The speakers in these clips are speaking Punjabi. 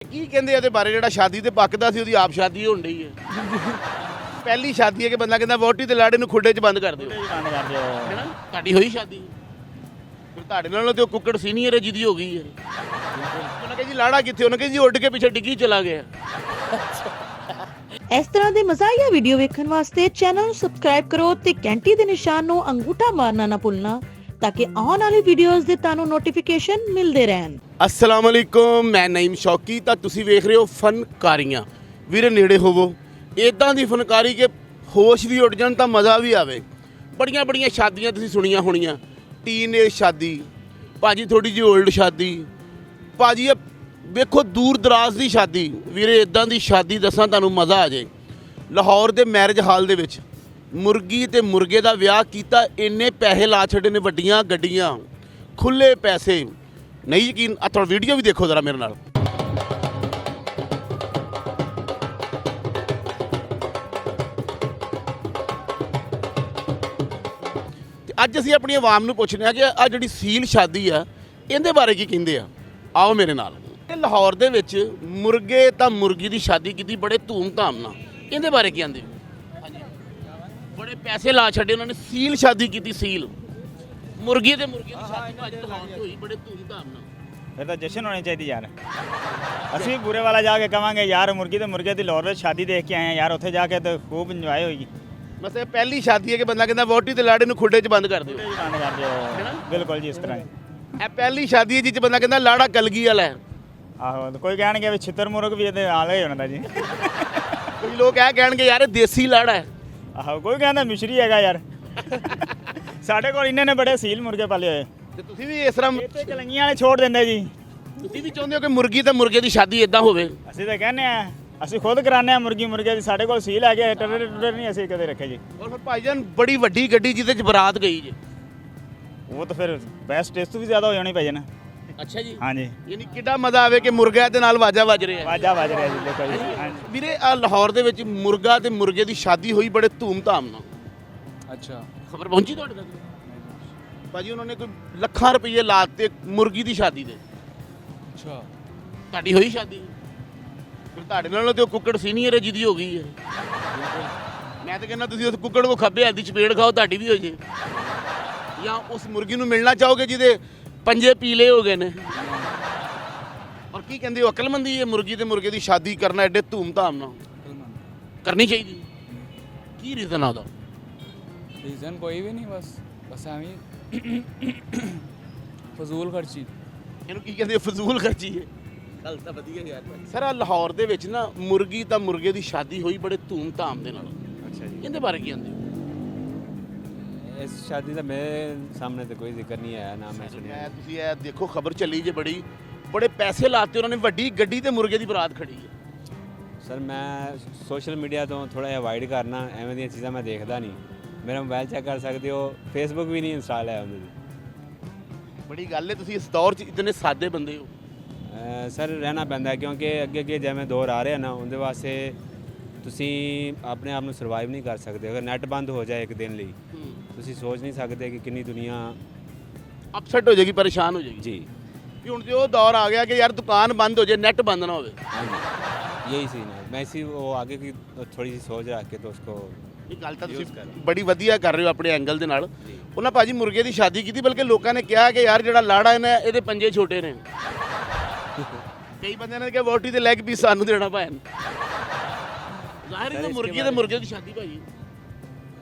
ਕੀ ਕਹਿੰਦੇ ਇਹਦੇ ਬਾਰੇ ਜਿਹੜਾ ਸ਼ਾਦੀ ਤੇ ਪੱਕਦਾ ਸੀ ਉਹਦੀ ਆਪ ਸ਼ਾਦੀ ਹੋਣ ਡਈ ਹੈ ਪਹਿਲੀ ਸ਼ਾਦੀ ਹੈ ਕਿ ਬੰਦਾ ਕਹਿੰਦਾ ਵੋਟੀ ਤੇ ਲਾੜੇ ਨੂੰ ਖੁੱਡੇ 'ਚ ਬੰਦ ਕਰ ਦਿਓ ਬੰਦ ਕਰ ਦਿਓ ਹੈਨਾ ਤੁਹਾਡੀ ਹੋਈ ਸ਼ਾਦੀ ਫਿਰ ਤੁਹਾਡੇ ਨਾਲੋਂ ਤੇ ਉਹ ਕੁੱਕੜ ਸੀਨੀਅਰ ਹੈ ਜਿਹਦੀ ਹੋ ਗਈ ਹੈ ਉਹਨਾਂ ਕਹਿੰਦੇ ਜੀ ਲਾੜਾ ਕਿੱਥੇ ਉਹਨਾਂ ਕਹਿੰਦੇ ਜੀ ਉੱਡ ਕੇ ਪਿੱਛੇ ਡਿੱਗੀ ਚਲਾ ਗਿਆ ਇਸ ਤਰ੍ਹਾਂ ਦੇ ਮਜ਼ਾਹੀਆ ਵੀਡੀਓ ਵੇਖਣ ਵਾਸਤੇ ਚੈਨਲ ਨੂੰ ਸਬਸਕ੍ਰਾਈਬ ਕਰੋ ਤੇ ਘੰਟੀ ਦੇ ਨਿਸ਼ਾਨ ਨੂੰ ਅੰਗੂਠਾ ਮਾਰਨਾ ਨਾ ਭੁੱਲਣਾ ਤਾਂ ਕਿ ਆਉਣ ਵਾਲੀ ਵੀਡੀਓਜ਼ ਦੇ ਤੁਹਾਨੂੰ ਨੋਟੀਫਿਕੇਸ਼ਨ ਮਿਲਦੇ ਰਹਿਣ। अस्सलाम वालेकुम मैं नईम शौकी ਤਾਂ ਤੁਸੀਂ ਵੇਖ ਰਹੇ ਹੋ ਫਨਕਾਰੀਆਂ ਵੀਰੇ ਨੇੜੇ ਹੋਵੋ ਇਦਾਂ ਦੀ ਫਨਕਾਰੀ ਕਿ ਹੋਸ਼ ਵੀ ਉੱਡ ਜਾਣ ਤਾਂ ਮਜ਼ਾ ਵੀ ਆਵੇ ਬੜੀਆਂ ਬੜੀਆਂ ਸ਼ਾਦੀਆਂ ਤੁਸੀਂ ਸੁਣੀਆਂ ਹੋਣੀਆਂ ਟੀਨੇਜ ਸ਼ਾਦੀ ਭਾਜੀ ਥੋੜੀ ਜਿਹੀ 올ਡ ਸ਼ਾਦੀ ਭਾਜੀ ਇਹ ਵੇਖੋ ਦੂਰ ਦਰਾਜ਼ ਦੀ ਸ਼ਾਦੀ ਵੀਰੇ ਇਦਾਂ ਦੀ ਸ਼ਾਦੀ ਦੱਸਾਂ ਤੁਹਾਨੂੰ ਮਜ਼ਾ ਆ ਜਾਏ ਲਾਹੌਰ ਦੇ ਮੈਰਿਜ ਹਾਲ ਦੇ ਵਿੱਚ ਮੁਰਗੀ ਤੇ ਮੁਰਗੇ ਦਾ ਵਿਆਹ ਕੀਤਾ ਇੰਨੇ ਪੈਸੇ ਲਾ ਛੱਡੇ ਨੇ ਵੱਡੀਆਂ ਗੱਡੀਆਂ ਖੁੱਲੇ ਪੈਸੇ ਨਹੀਂ ਯਕੀਨ ਆ ਥੋੜਾ ਵੀਡੀਓ ਵੀ ਦੇਖੋ ਜ਼ਰਾ ਮੇਰੇ ਨਾਲ ਤੇ ਅੱਜ ਅਸੀਂ ਆਪਣੀ ਆਵਾਮ ਨੂੰ ਪੁੱਛਦੇ ਹਾਂ ਕਿ ਆ ਜਿਹੜੀ ਸੀਲ ਸ਼ਾਦੀ ਆ ਇਹਦੇ ਬਾਰੇ ਕੀ ਕਹਿੰਦੇ ਆ ਆਓ ਮੇਰੇ ਨਾਲ ਤੇ ਲਾਹੌਰ ਦੇ ਵਿੱਚ ਮੁਰਗੇ ਤਾਂ ਮੁਰਗੀ ਦੀ ਸ਼ਾਦੀ ਕੀਤੀ ਬੜੇ ਧੂਮ-ਧਾਮ ਨਾਲ ਇਹਦੇ ਬਾਰੇ ਕੀ ਆਂਦੇ ਹਾਂਜੀ ਬੜੇ ਪੈਸੇ ਲਾ ਛੱਡੇ ਉਹਨਾਂ ਨੇ ਸੀਲ ਸ਼ਾਦੀ ਕੀਤੀ ਸੀਲ ਮੁਰਗੀ ਤੇ ਮੁਰਗੇ ਦੀ ਸ਼ਾਦੀ ਭਾਜੀ ਲਾਹੌਰ 'ਚ ਹੋਈ ਬੜੇ ਧੂਮ-ਧਾਮ ਨਾਲ ਫਿਰ ਤਾਂ ਜਸ਼ਨ ਹੋਣੀ ਚਾਹੀਦੀ ਯਾਰ ਅਸੀਂ ਬੁਰੇ ਵਾਲਾ ਜਾ ਕੇ ਕਵਾਂਗੇ ਯਾਰ ਮੁਰਗੀ ਤੇ ਮੁਰਗੇ ਦੀ ਲਾਹੌਰ ਵਿੱਚ ਸ਼ਾਦੀ ਦੇਖ ਕੇ ਆਏ ਆ ਯਾਰ ਉੱਥੇ ਜਾ ਕੇ ਤਾਂ ਖੂਬ ਇੰਜੋਏ ਹੋਏਗੀ ਬਸ ਇਹ ਪਹਿਲੀ ਸ਼ਾਦੀ ਹੈ ਕਿ ਬੰਦਾ ਕਹਿੰਦਾ ਵੋਟੀ ਤੇ ਲਾੜੇ ਨੂੰ ਖੁੱਡੇ 'ਚ ਬੰਦ ਕਰ ਦਿਓ ਬੰਦ ਕਰ ਦਿਓ ਬਿਲਕੁਲ ਜੀ ਇਸ ਤਰ੍ਹਾਂ ਇਹ ਪਹਿਲੀ ਸ਼ਾਦੀ ਹੈ ਜਿਸ 'ਚ ਬੰਦਾ ਕਹਿੰਦਾ ਲਾੜਾ ਕਲਗੀ ਵਾਲਾ ਹੈ ਆਹੋ ਤੇ ਕੋਈ ਕਹਿਣਗੇ ਵੀ ਛਿੱਤਰ ਮੁਰਗ ਵੀ ਇਹਦੇ ਨਾਲ ਹੀ ਹੋਣਾ ਦਾ ਜੀ ਕੋਈ ਲੋਕ ਇਹ ਕਹਿਣਗੇ ਯਾਰ ਇਹ ਦੇਸੀ ਲਾੜਾ ਹੈ ਆਹੋ ਕੋਈ ਕਹਿੰਦਾ ਮਿਸ਼ਰੀ ਹੈਗਾ ਯਾਰ ਸਾਡੇ ਕੋਲ ਇੰਨੇ ਨੇ ਬੜੇ ਸੀਲ ਮੁਰਗੇ ਪਾਲੇ ਹੋਏ ਤੇ ਤੁਸੀਂ ਵੀ ਇਸ ਤਰ੍ਹਾਂ ਇੱਥੇ ਕਲੰਗੀਆਂ ਵਾਲੇ ਛੋੜ ਦਿੰਦੇ ਜੀ ਤੁਸੀਂ ਵੀ ਚਾਹੁੰਦੇ ਹੋ ਕਿ ਮੁਰਗੀ ਤੇ ਮੁਰਗੇ ਦੀ ਸ਼ਾਦੀ ਇਦਾਂ ਹੋਵੇ ਅਸੀਂ ਤਾਂ ਕਹਿੰਦੇ ਆ ਅਸੀਂ ਖੁਦ ਕਰਾਉਂਦੇ ਆ ਮੁਰਗੀ ਮੁਰਗੇ ਦੀ ਸਾਡੇ ਕੋਲ ਸੀਲ ਹੈਗੇ ਟਰਰ ਟਰਰ ਨਹੀਂ ਅਸੀਂ ਕਦੇ ਰੱਖੇ ਜੀ ਔਰ ਫਿਰ ਭਾਈਜਾਨ ਬੜੀ ਵੱਡੀ ਗੱਡੀ ਜਿਹਦੇ 'ਚ ਬਰਾਤ ਗਈ ਜੀ ਉਹ ਤਾਂ ਫਿਰ ਬੈਸਟ ਟੇਸਟ ਵੀ ਜ਼ਿਆਦਾ ਹੋ ਜਾਣੀ ਭਾਈ ਨਾ ਅੱਛਾ ਜੀ ਹਾਂਜੀ ਯਾਨੀ ਕਿੱਡਾ ਮਜ਼ਾ ਆਵੇ ਕਿ ਮੁਰਗਾ ਦੇ ਨਾਲ ਵਾਜਾ ਵੱਜ ਰਿਹਾ ਵਾਜਾ ਵੱਜ ਰਿਹਾ ਜੀ ਦੇਖੋ ਜੀ ਹਾਂਜੀ ਵੀਰੇ ਆ ਲਾਹੌਰ ਦੇ ਵਿੱਚ ਮੁਰਗਾ ਤੇ ਮੁਰਗੇ ਦੀ ਸ਼ਾਦੀ ਹੋਈ ਬੜੇ ਧੂਮ-ਧਾਮ ਨਾਲ ਅੱਛਾ ਖਬਰ ਪਹੁੰਚੀ ਤੁਹਾਡੇ ਤੱਕ ਭਾਜੀ ਉਹਨਾਂ ਨੇ ਕੋਈ ਲੱਖਾਂ ਰੁਪਏ ਲਾਤੇ ਮੁਰਗੀ ਦੀ ਸ਼ਾਦੀ ਦੇ ਅੱਛਾ ਤੁਹਾਡੀ ਹੋਈ ਸ਼ਾਦੀ ਫਿਰ ਤੁਹਾਡੇ ਨਾਲੋਂ ਤੇ ਉਹ ਕੁੱਕੜ ਸੀਨੀਅਰ ਹੈ ਜਿਹਦੀ ਹੋ ਗਈ ਹੈ ਮੈਂ ਤਾਂ ਕਹਿੰਦਾ ਤੁਸੀਂ ਉਸ ਕੁੱਕੜ ਕੋ ਖੱਬੇ ਹੱਥ ਦੀ ਚਪੇੜ ਖਾਓ ਤੁਹਾਡੀ ਵੀ ਹੋ ਜੇ ਜਾਂ ਉਸ ਮੁਰਗੀ ਨੂੰ ਮਿਲਣਾ ਚਾਹੋਗੇ ਜਿਹਦੇ ਪੰਜੇ ਪੀਲੇ ਹੋ ਗਏ ਨੇ ਔਰ ਕੀ ਕਹਿੰਦੇ ਹੋ ਅਕਲਮੰਦੀ ਹੈ ਮੁਰਗੀ ਤੇ ਮੁਰਗੇ ਦੀ ਸ਼ਾਦੀ ਕਰਨਾ ਐਡੇ ਧੂਮ-ਧਾਮ ਨਾਲ ਕਰਨੀ ਚਾਹੀਦੀ ਕੀ ਰੀਜ਼ਨ ਆ ਉਹਦਾ ਰੀਜ਼ਨ ਕੋਈ ਵੀ ਨਹੀਂ ਬਸ ਐਵੇਂ ਫਜ਼ੂਲ ਖਰਚੀ ਇਹਨੂੰ ਕੀ ਕਹਿੰਦੇ ਫਜ਼ੂਲ ਖਰਚੀ ਹੈ ਗੱਲ ਤਾਂ ਵਧੀਆ ਯਾਰ ਸਰ ਆ ਲਾਹੌਰ ਦੇ ਵਿੱਚ ਨਾ ਮੁਰਗੀ ਤਾਂ ਮੁਰਗੇ ਦੀ ਸ਼ਾਦੀ ਹੋਈ ਬੜੇ ਧੂਮ-ਧਾਮ ਦੇ ਨਾਲ ਅੱਛਾ ਜੀ ਇਹਦੇ ਬਾਰੇ ਕੀ ਆਂਦੇ ਇਸ ਸ਼ਾਦੀ ਦਾ ਮੇਰੇ ਸਾਹਮਣੇ ਤੇ ਕੋਈ ਜ਼ਿਕਰ ਨਹੀਂ ਆਇਆ ਨਾ ਮੈਂ ਸੁਣਿਆ ਤੁਸੀਂ ਇਹ ਦੇਖੋ ਖਬਰ ਚੱਲੀ ਜੇ ਬੜੇ ਪੈਸੇ ਲਾਤੇ ਉਹਨਾਂ ਨੇ ਵੱਡੀ ਗੱਡੀ ਤੇ ਮੁਰਗੇ ਦੀ ਬਰਾਤ ਖੜੀ ਹੈ ਸਰ ਮੈਂ ਸੋਸ਼ਲ ਮੀਡੀਆ ਤੋਂ ਥੋੜਾ ਜਿਹਾ ਅਵਾਇਡ ਕਰਨਾ ਐਵੇਂ ਦੀਆਂ ਚੀਜ਼ਾਂ ਮੈਂ ਦੇਖਦਾ ਨਹੀਂ ਮੇਰਾ ਮੋਬਾਈਲ ਚੈੱਕ ਕਰ ਸਕਦੇ ਹੋ ਫੇਸਬੁੱਕ ਵੀ ਨਹੀਂ ਇੰਸਟਾਲ ਹੈ ਉਹਦੀ ਬੜੀ ਗੱਲ ਹੈ ਤੁਸੀਂ ਇਸ ਦੌਰ 'ਚ ਇਤਨੇ ਸਾਦੇ ਬੰਦੇ ਹੋ ਸਰ ਰਹਿਣਾ ਪੈਂਦਾ ਕਿਉਂਕਿ ਅੱਗੇ ਜਿਵੇਂ ਦੌਰ ਆ ਰਿਹਾ ਨਾ ਉਹਦੇ ਵਾਸਤੇ ਤੁਸੀਂ ਆਪਣੇ ਆਪ ਨੂੰ ਸਰਵਾਈਵ ਨਹੀਂ ਕਰ ਸਕਦੇ ਅਗਰ ਨੈਟ ਬੰਦ ਹੋ ਜਾਏ ਇੱਕ ਦਿਨ ਲਈ ਤੁਸੀਂ ਸੋਚ ਨਹੀਂ ਸਕਦੇ ਕਿ ਕਿੰਨੀ ਦੁਨੀਆ ਅਪਸੈਟ ਹੋ ਜਾਏਗੀ ਪਰੇਸ਼ਾਨ ਹੋ ਜਾਏਗੀ ਜੀ ਕਿ ਹੁਣ ਤੇ ਉਹ ਦੌਰ ਆ ਗਿਆ ਕਿ ਯਾਰ ਦੁਕਾਨ ਬੰਦ ਹੋ ਜਾਏ ਨੈਟ ਬੰਦ ਨਾ ਹੋਵੇ ਹਾਂਜੀ यही सीन है मैं इसी वो आगे की थोड़ी सी सोच रख के तो उसको ਇਹ ਗੱਲ ਤਾਂ ਤੁਸੀਂ ਬੜੀ ਵਧੀਆ ਕਰ ਰਹੇ ਹੋ ਆਪਣੇ ਐਂਗਲ ਦੇ ਨਾਲ ਉਹਨਾਂ ਭਾਜੀ ਮੁਰਗੇ ਦੀ ਸ਼ਾਦੀ ਕੀਤੀ ਬਲਕਿ ਲੋਕਾਂ ਨੇ ਕਿਹਾ ਕਿ ਯਾਰ ਜਿਹੜਾ ਲਾੜਾ ਹੈ ਨਾ ਇਹਦੇ ਪੰਜੇ ਛੋਟੇ ਨੇ ਕਈ ਬੰਦਿਆਂ ਨੇ ਕਿਹਾ ਵੋਟੀ ਤੇ ਲੈਗ ਪੀਸ ਸਾਨੂੰ ਦੇਣਾ ਭਾਣ ਜ਼ਾਹਿਰ ਹੈ ਮੁਰਗੀ ਤੇ ਮੁਰਗੇ ਦੀ ਸ਼ਾਦੀ ਭਾਜੀ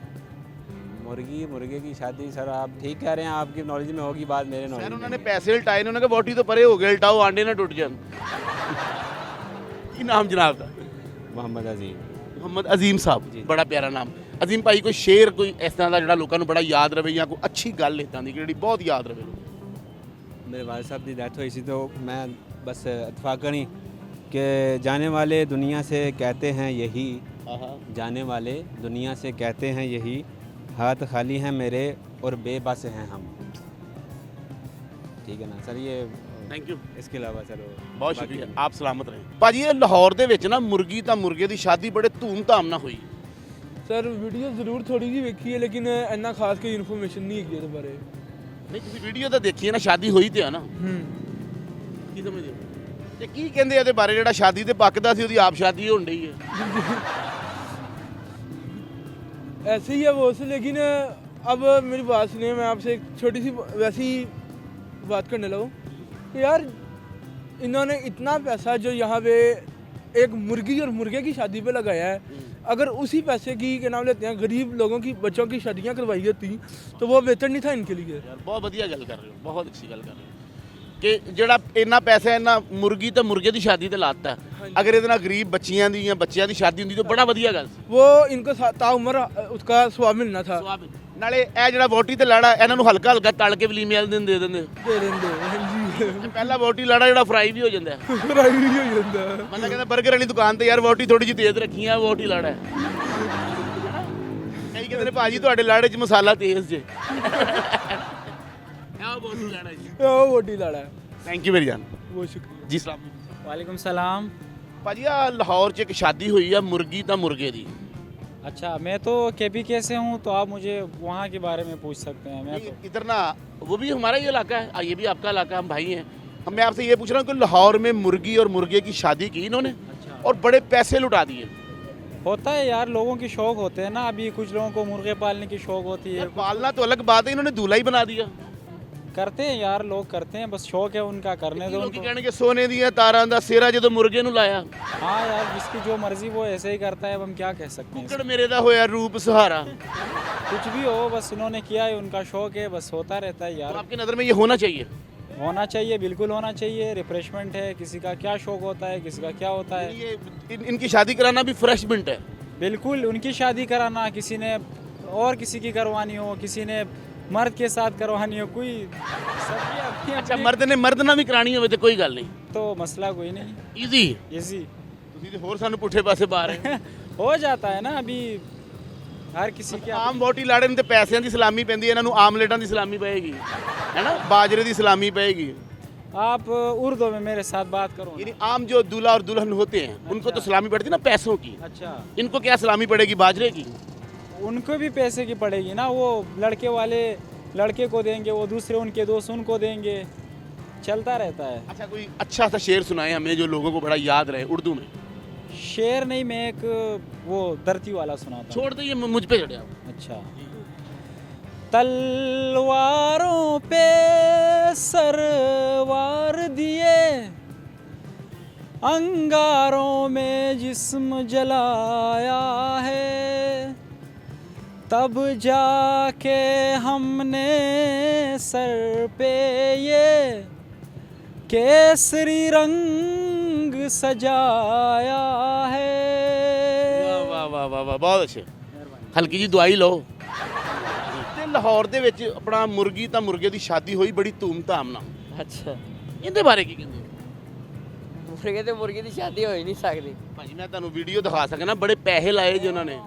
मुर्गी मुर्गे की शादी सर आप ठीक कह रहे हैं आपकी नॉलेज में होगी बात मेरे ਸਰ नॉलेज ਉਹਨਾਂ में ਨੇ ਪੈਸੇ ਲਟਾਏ ਨੇ ਉਹਨਾਂ ਨੇ ਵੋਟੀ ਤੋਂ ਪਰੇ ਹੋ ਗਏ ਲਟਾਓ ਆਂਡੇ ਨਾ ਟੁੱਟ ਜਾਣ ਕੀ ਨਾਮ ਜਨਾਬ ਦਾ मोहम्मद अजीम ਮੁਹੰਮਦ ਅਜ਼ੀਮ ਸਾਹਿਬ ਜੀ। ਬੜਾ ਪਿਆਰਾ ਨਾਮ ਅਜ਼ੀਮ ਭਾਈ ਕੋਈ ਸ਼ੇਰ ਕੋਈ ਇਸ ਤਰ੍ਹਾਂ ਦਾ ਜਿਹੜਾ ਲੋਕਾਂ ਨੂੰ ਬੜਾ ਯਾਦ ਰਵੇ ਜਾਂ ਕੋਈ ਅੱਛੀ ਗੱਲ ਇੱਦਾਂ ਦੀ ਜਿਹੜੀ ਬਹੁਤ ਯਾਦ ਰਵੇ मेरे वाले साहब की डेथ हुई थी तो मैं बस इतफाक़न ही कि जाने वाले दुनिया से कहते हैं यही जाने वाले दुनिया से कहते हैं यही हाथ खाली हैं मेरे और बेबस हैं हम ठीक है ना सर ये ਥੈਂਕ ਯੂ इसके अलावा सर ਬਹੁਤ ਸ਼ੁਕਰੀਆ ਆਪ ਸਲਾਮਤ ਰਹੇ ਭਾਜੀ ਇਹ ਲਾਹੌਰ ਦੇ ਵਿੱਚ ਨਾ ਮੁਰਗੀ ਤਾਂ ਮੁਰਗੇ ਦੀ ਸ਼ਾਦੀ ਬੜੇ ਧੂਮ-ਧਾਮ ਨਾਲ ਹੋਈ ਸਰ ਵੀਡੀਓ ਜ਼ਰੂਰ ਥੋੜੀ ਜਿਹੀ ਵੇਖੀ ਹੈ ਲੇਕਿਨ ਇੰਨਾ ਖਾਸ ਕੋਈ ਇਨਫੋਰਮੇਸ਼ਨ ਨਹੀਂ ਹੈਗੀ ਇਹਦੇ ਬਾਰੇ ਨਹੀਂ ਤੁਸੀਂ ਵੀਡੀਓ ਤਾਂ ਦੇਖੀ ਹੈ ਨਾ ਸ਼ਾਦੀ ਹੋਈ ਤੇ ਆ ਨਾ ਕੀ ਸਮਝਦੇ ਹੋ ਤੇ ਕੀ ਕਹਿੰਦੇ ਇਹਦੇ ਬਾਰੇ ਜਿਹੜਾ ਸ਼ਾਦੀ ਤੇ ਪੱਕਦਾ ਸੀ ਉਹਦੀ ਆਪ ਸ਼ਾਦੀ ਹੋਣ ਡਈ ਹੈ। ऐसे ही है वो से, लेकिन अब मेरी बात सुनिए, मैं आपसे एक छोटी सी वैसी बात करने लगूँ कि यार इन्होंने इतना पैसा जो यहाँ पे एक मुर्गी और मुर्गे की शादी पे लगाया है, अगर उसी पैसे की क्या नाम लेते हैं गरीब लोगों की बच्चों की शादियाँ करवाई होती तो वो बेहतर नहीं था इनके लिए। ਯਾਰ ਬਹੁਤ ਵਧੀਆ ਗੱਲ ਕਰ ਰਹੇ ਹੋ, ਬਹੁਤ ਅੱਛੀ ਗੱਲ ਕਰ ਰਹੇ ਹੋ ਕਿ ਜਿਹੜਾ ਇੰਨਾ ਪੈਸਾ ਇਹਨਾਂ ਮੁਰਗੀ ਤੇ ਮੁਰਗੇ ਦੀ ਸ਼ਾਦੀ ਤੇ ਲਾਤਾ, ਅਗਰ ਇਹਦੇ ਨਾਲ ਗਰੀਬ ਬੱਚੀਆਂ ਦੀ ਜਾਂ ਬੱਚਿਆਂ ਦੀ ਸ਼ਾਦੀ ਹੁੰਦੀ ਤਾਂ ਬੜਾ ਵਧੀਆ ਗੱਲ ਸੀ। वो इनको ताउम्र उसका स्वाब मिलना था। ਨਾਲੇ ਇਹ ਜਿਹੜਾ ਵੋਟੀ ਤੇ ਲਾੜਾ ਇਹਨਾਂ ਨੂੰ ਹਲਕਾ ਹਲਕਾ ਤਲ ਕੇ ਵਲੀਮੇ ਵਾਲੇ ਦਿਨ ਦੇ ਦਿੰਦੇ। दे देंगे हाँ जी। ਤੇ ਪਹਿਲਾ ਵੋਟੀ ਲਾੜਾ ਜਿਹੜਾ ਫਰਾਈ ਵੀ ਹੋ ਜਾਂਦਾ ਹੈ। फ्राई भी हो जाता है। ਬੰਦਾ ਕਹਿੰਦਾ 버ਗਰ ਵਾਲੀ ਦੁਕਾਨ ਤੇ ਯਾਰ ਵੋਟੀ ਥੋੜੀ ਜਿਹੀ ਤੇਜ਼ ਰੱਖੀ ਆ, ਵੋਟੀ ਲਾੜਾ ਹੈ। ਕਈ ਕਹਿੰਦੇ ਨੇ ਭਾਜੀ ਤੁਹਾਡੇ ਲਾੜੇ 'ਚ ਮਸਾਲਾ ਤੇਜ਼ ਜੇ। ਆਹ ਵੋਟੀ ਲਾੜਾ ਜੀ। वो वोटी लाड़ा है। ਥੈਂਕ ਯੂ ਮੇਰੀ ਜਾਨ वो शुक्रिया। ਜੀ ਸਲਾਮ। वालेकुम सलाम। ਭਾਜੀ ਆ ਲਾਹੌਰ 'ਚ ਇੱਕ ਸ਼ਾਦੀ ਹੋਈ ਆ ਮੁਰਗੀ ਤਾਂ ਮੁਰਗੇ ਦੀ। अच्छा, मैं तो KPK से हूँ, तो आप मुझे वहाँ के बारे में पूछ सकते हैं। मैं तो इधर ना वो भी हमारा ही इलाका है, ये भी आपका इलाका, हम भाई हैं। मैं आपसे ये पूछ रहा हूँ कि लाहौर में मुर्गी और मुर्गे की शादी की इन्होंने और बड़े पैसे लुटा दिए। होता है यार, लोगों की शौक होते हैं ना। अभी कुछ लोगों को मुर्गे पालने की शौक होती है, पालना तो अलग बात है, इन्होंने दूल्हा ही बना दिया। करते हैं यार, लोग करते हैं, बस शौक है उनका, करने दो लोग उनको। कहने के सोने दिया तारा दा सेरा जो मुर्गे नु लाया। हाँ यार, जिसकी जो मर्जी वो ऐसे ही करता है, अब हम क्या कह सकते हैं कुकड़ मेरे दा होया रूप सहारा। कुछ भी हो, बस उन्होंने किया है, उनका शौक है, बस होता रहता है तो यार। आपकी नज़र में ये होना चाहिए? होना चाहिए, बिल्कुल होना चाहिए। रिफ्रेशमेंट है, किसी का क्या शौक होता है, किसी का क्या होता है। ये इनकी शादी कराना भी फ्रेशमेंट है। बिल्कुल, उनकी शादी कराना, किसी ने और किसी की करवानी हो, किसी ने मर्द के साथ करवानी हो, कोई सबकी अपनी अच्छा अपनी, मर्द ना भी करानी होवे तो कोई गल नहीं, तो मसला कोई नहीं। ईजी। इजी ਤੁਸੀਂ ਤੇ ਹੋਰ ਸਾਨੂੰ ਪੁੱਠੇ ਪਾਸੇ ਪਾ ਰਹੇ ਹੋ। हो जाता है ना अभी, हर किसी के ਆਮ ਵੋਟੀ ਲਾੜੇ ਨੂੰ ਤੇ ਪੈਸਿਆਂ ਦੀ ਸਲਾਮੀ ਪੈਂਦੀ ਹੈ, ਇਹਨਾਂ ਨੂੰ ਆਮਲੇਟਾਂ ਦੀ ਸਲਾਮੀ ਪਏਗੀ, ਹੈ ਨਾ, ਬਾਜਰੇ ਦੀ ਸਲਾਮੀ ਪਏਗੀ। आप उर्दू में मेरे साथ बात करो ना। यानी आम जो दूल्हा और दुल्हन होते हैं उनको तो सलामी पड़ती है ना पैसों की, अच्छा, इनको क्या सलामी पड़ेगी बाजरे की? उनको भी पैसे की पड़ेगी ना। वो लड़के वाले लड़के को देंगे, वो दूसरे उनके दोस्त उनको देंगे, चलता रहता है। अच्छा कोई अच्छा सा शेर सुनाए हमें जो लोगों को बड़ा याद रहे उर्दू में। शेर नहीं, मैं एक वो धरती वाला सुनाता हूँ। छोड़ दो ये मुझ पे चढ़े आप। अच्छा, तलवारों पे सरवार दिए, अंगारों में जिस्म जलाया है, तब जाके हमने सर पे ये केसरी रंग सजाया है। वाह वाह वाह वाह वाह, बहुत अच्छे। हल्की जी दवाई लो। ਤੇ ਲਾਹੌਰ ਦੇ ਵਿੱਚ ਆਪਣਾ ਮੁਰਗੀ ਤਾਂ ਮੁਰਗੇ ਦੀ ਸ਼ਾਦੀ ਹੋਈ ਬੜੀ ਧੂਮ-ਧਾਮ ਨਾਲ। ਅੱਛਾ, ਇਹਦੇ ਬਾਰੇ ਕੀ ਕਹਿੰਦੇ ਹੋ? ਮੁਰਗੇ ਤੇ ਮੁਰਗੀ ਦੀ ਸ਼ਾਦੀ ਹੋ ਹੀ ਨਹੀਂ ਸਕਦੀ। ਭਾਜੀ ਮੈਂ ਤੁਹਾਨੂੰ ਵੀਡੀਓ ਦਿਖਾ ਸਕਦਾ, ਬੜੇ ਪੈਸੇ ਲਾਏ ਜੀ ਉਹਨਾਂ ਨੇ।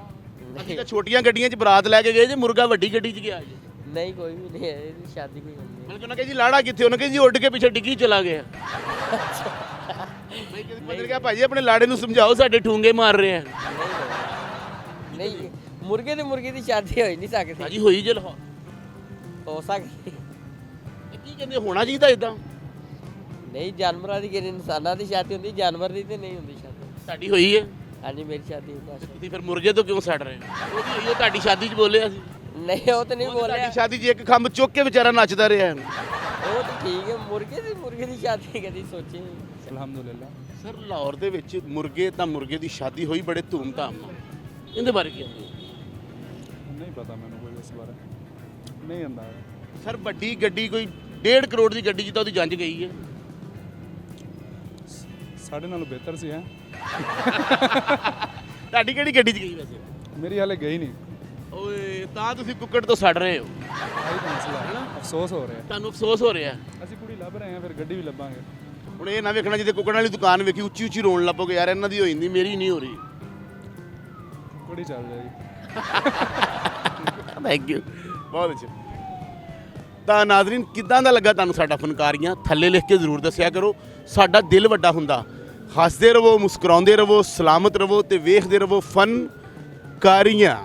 ਅਸੀਂ ਤਾਂ ਛੋਟੀਆਂ ਗੱਡੀਆਂ 'ਚ ਬਰਾਤ ਲੈ ਕੇ ਗਏ ਜੇ, ਮੁਰਗਾ ਵੱਡੀ ਗੱਡੀ 'ਚ ਗਿਆ ਜੀ। ਨਹੀਂ ਕੋਈ ਵੀ ਨਹੀਂ ਹੈ, ਇਹਦੀ ਸ਼ਾਦੀ ਕੋਈ ਹੁੰਦੀ ਬਲਕਿ ਉਹਨਾਂ ਕਹੇ ਜੀ ਲਾੜਾ ਕਿੱਥੇ? ਉਹਨਾਂ ਕਹੇ ਜੀ ਉੱਡ ਕੇ ਪਿੱਛੇ ਡਿੱਗੀ ਚਲਾ ਗਿਆ। ਮੈਂ ਕਿਹਾ ਬਦਲ ਗਿਆ ਭਾਜੀ, ਆਪਣੇ ਲਾੜੇ ਨੂੰ ਸਮਝਾਓ, ਸਾਡੇ ਠੂੰਗੇ ਮਾਰ ਰਹੇ ਆ। ਨਹੀਂ, ਮੁਰਗੇ ਤੇ ਮੁਰਗੀ ਦੀ ਸ਼ਾਦੀ ਹੋ ਹੀ ਨਹੀਂ ਸਕਦੀ। ਭਾਜੀ ਹੋਈ ਜੇ ਲਾਹੌਰ। ਹੋ ਸਕਦੀ ਇਹ ਕੀ ਕਹਿੰਦੇ ਹੋਣਾ ਚਾਹੀਦਾ ਇਦਾਂ? ਨਹੀਂ, ਜਾਨਵਰਾਂ ਦੀ ਕਿਹੜੀ ਇਨਸਾਨਾਂ ਦੀ ਸ਼ਾਦੀ ਹੁੰਦੀ, ਜਾਨਵਰ ਦੀ ਤੇ ਨਹੀਂ ਹੁੰਦੀ ਸ਼ਾਦੀ। ਸਾਡੀ ਹੋਈ ਹੈ। ਹਾਂਜੀ, ਮੇਰੀ ਸ਼ਾਦੀ ਹੋਈ ਬਸ। ਤੁਸੀਂ ਫਿਰ ਮੁਰਗੇ ਤੋਂ ਕਿਉਂ ਸੜ ਰਹੇ ਹੋ? ਉਹਦੀ ਹੋਈ ਹੈ, ਤੁਹਾਡੀ ਸ਼ਾਦੀ 'ਚ ਬੋਲਿਆ ਸੀ। ਨਹੀਂ, ਉਹ ਤੇ ਨਹੀਂ ਤੁਹਾਡੀ ਬੋਲਿਆ। ਸ਼ਾਦੀ 'ਚ ਇੱਕ ਖੰਭ ਚੁੱਕ ਕੇ ਵਿਚਾਰਾ ਨੱਚਦਾ ਰਿਹਾ। ਉਹ ਤੇ ਠੀਕ ਹੈ, ਮੁਰਗੇ ਦੀ ਸ਼ਾਦੀ ਕਦੀ ਸੋਚੀ ਨਹੀਂ। अल्हम्दुलिल्लाह। ਸਰ ਲਾਹੌਰ ਦੇ ਵਿੱਚ ਮੁਰਗੇ ਤਾਂ ਮੁਰਗੇ ਦੀ ਸ਼ਾਦੀ ਹੋਈ ਬੜੇ ਧੂਮ-ਧਾਮ ਨਾਲ, ਇਹਦੇ ਬਾਰੇ ਕੀ ਕਹਿੰਦੇ? नहीं पता मैंने कोई इस बारे नहीं अंदाजा। ਸਰ ਵੱਡੀ ਗੱਡੀ ਕੋਈ 1.5 ਕਰੋੜ ਦੀ ਗੱਡੀ ਜਿੱਦਾਂ ਉਹਦੀ ਜੰਜ ਗਈ ਹੈ। साढ़े नालों बेहतर सी है। ਤੁਹਾਡੀ ਕਿਹੜੀ ਗੱਡੀ 'ਚ ਗਈ ਵੈਸੇ? मेरी हाले गई नहीं, ਓਏ ਤਾਂ ਤੁਸੀਂ ਕੁੱਕੜ ਤੋਂ ਸੜ ਰਹੇ ਹੋ। आई तो मसला है, अफसोस हो रहा है। ਤੁਹਾਨੂੰ ਅਫਸੋਸ ਹੋ ਰਿਹਾ। ਅਸੀਂ ਕੁੜੀ ਲੱਭ ਰਹੇ ਹਾਂ, ਫਿਰ ਗੱਡੀ ਵੀ ਲੱਭਾਂਗੇ। ਹੁਣ ਇਹ ਨਾ ਵੇਖਣਾ ਜਿੱਦੇ ਕੁੱਕੜ ਵਾਲੀ ਦੁਕਾਨ ਵੇਖੀ ਉੱਚੀ ਉੱਚੀ ਰੋਣ ਲੱਪੋਗੇ, ਯਾਰ ਇਹਨਾਂ ਦੀ ਹੋਈ ਨਹੀਂ, ਮੇਰੀ ਨਹੀਂ ਹੋ ਰਹੀ। ਕੁੜੀ ਚੱਲ ਜਾਏਗੀ। ਥੈਂਕ ਯੂ, ਬਹੁਤ ਅੱਛਾ। ਤਾਂ ਨਾਜ਼ਰੀਨ, ਕਿੱਦਾਂ ਦਾ ਲੱਗਾ ਤੁਹਾਨੂੰ ਸਾਡਾ ਫਨਕਾਰੀਆਂ? ਥੱਲੇ ਲਿਖ ਕੇ ਜ਼ਰੂਰ ਦੱਸਿਆ ਕਰੋ। ਸਾਡਾ ਦਿਲ ਵੱਡਾ ਹੁੰਦਾ। ਹੱਸਦੇ ਰਹੋ, ਮੁਸਕਰਾਉਂਦੇ ਰਹੋ, ਸਲਾਮਤ ਰਹੋ ਤੇ ਵੇਖਦੇ ਰਹੋ ਫਨਕਾਰੀਆਂ।